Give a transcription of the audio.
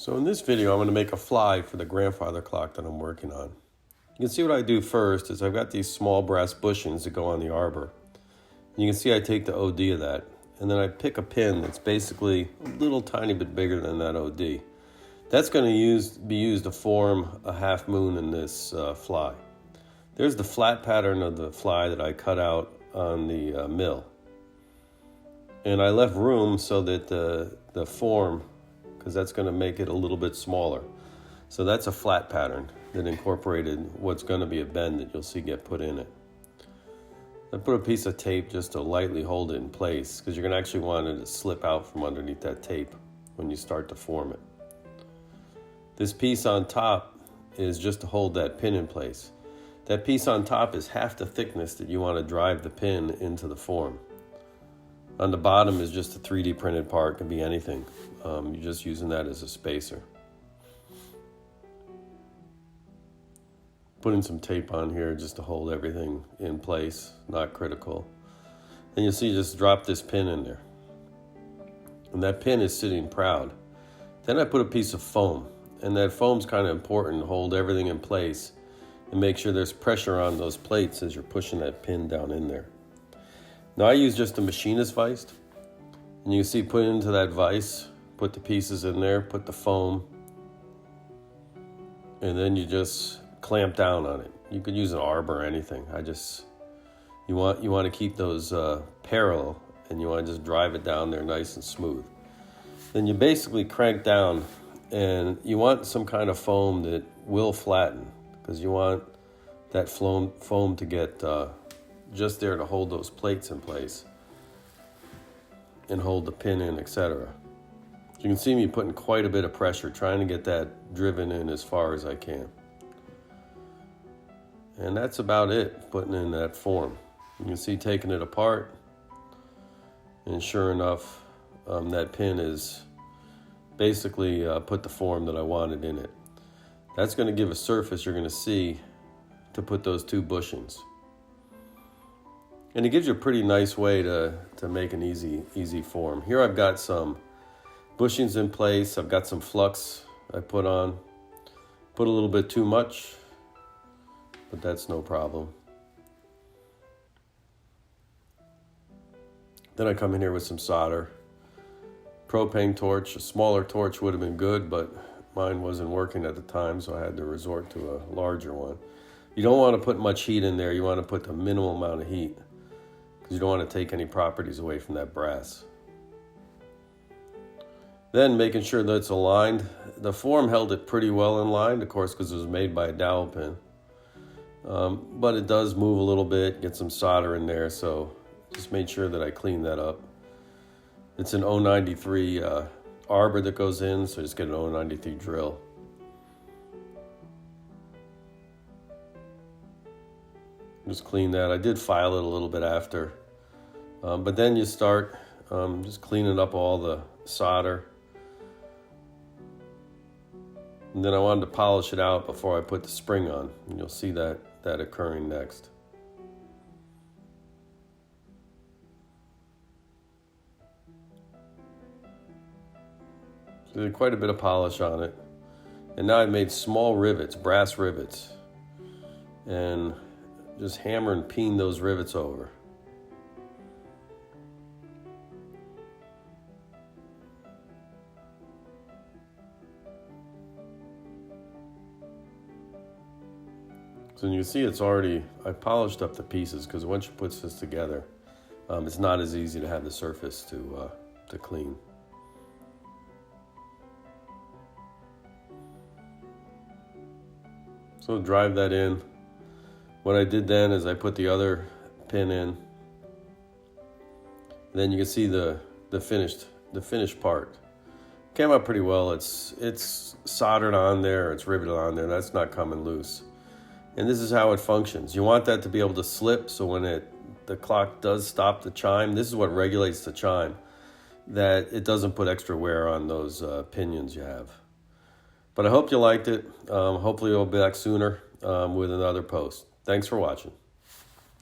So in this video, I'm going to make a fly for the grandfather clock that I'm working on. You can see what I do first is I've got these small brass bushings that go on the arbor. You can see I take the OD of that, and then I pick a pin that's basically a little tiny bit bigger than that OD. That's going to be used to form a half moon in this fly. There's the flat pattern of the fly that I cut out on the mill. And I left room so that the form, because that's going to make it a little bit smaller. So that's a flat pattern that incorporated what's going to be a bend that you'll see get put in it. I put a piece of tape just to lightly hold it in place, because you're going to actually want it to slip out from underneath that tape when you start to form it. This piece on top is just to hold that pin in place. That piece on top is half the thickness that you want to drive the pin into the form. On the bottom is just a 3D printed part, it can be anything. You're just using that as a spacer. Putting some tape on here just to hold everything in place, not critical. And you'll see just drop this pin in there. And that pin is sitting proud. Then I put a piece of foam, and that foam's kind of important to hold everything in place and make sure there's pressure on those plates as you're pushing that pin down in there. Now I use just a machinist vise, and you can see put it into that vise, put the pieces in there, put the foam, and then you just clamp down on it. You could use an arbor or anything. You want to keep those parallel, and you want to just drive it down there nice and smooth. Then you basically crank down, and you want some kind of foam that will flatten, because you want that foam to get just there to hold those plates in place and hold the pin in, etc. You can see me putting quite a bit of pressure trying to get that driven in as far as I can. And that's about it, putting in that form. You can see taking it apart, and sure enough, that pin is basically put the form that I wanted in it. That's going to give a surface you're going to see to put those two bushings. And it gives you a pretty nice way to make an easy form. Here I've got some bushings in place. I've got some flux I put on. Put a little bit too much, but that's no problem. Then I come in here with some solder. Propane torch, a smaller torch would have been good, but mine wasn't working at the time, so I had to resort to a larger one. You don't want to put much heat in there. You want to put the minimal amount of heat, because you don't want to take any properties away from that brass. Then making sure that it's aligned. The form held it pretty well in line, of course, because it was made by a dowel pin. But it does move a little bit, get some solder in there, so just made sure that I cleaned that up. It's an 093 arbor that goes in, so just get an 093 drill. Just clean that. I did file it a little bit after. But then you start just cleaning up all the solder. And then I wanted to polish it out before I put the spring on. And you'll see that occurring next. So there's quite a bit of polish on it. And now I've made small rivets, brass rivets. And just hammer and peen those rivets over. So you see I polished up the pieces, because once you put this together, it's not as easy to have the surface to clean. So drive that in. What I did then is I put the other pin in. Then you can see the finished part. Came out pretty well. It's soldered on there, it's riveted on there. That's not coming loose. And this is how it functions. You want that to be able to slip, so when the clock does stop the chime, this is what regulates the chime, that it doesn't put extra wear on those pinions you have. But I hope you liked it. Hopefully you'll be back sooner with another post. Thanks for watching.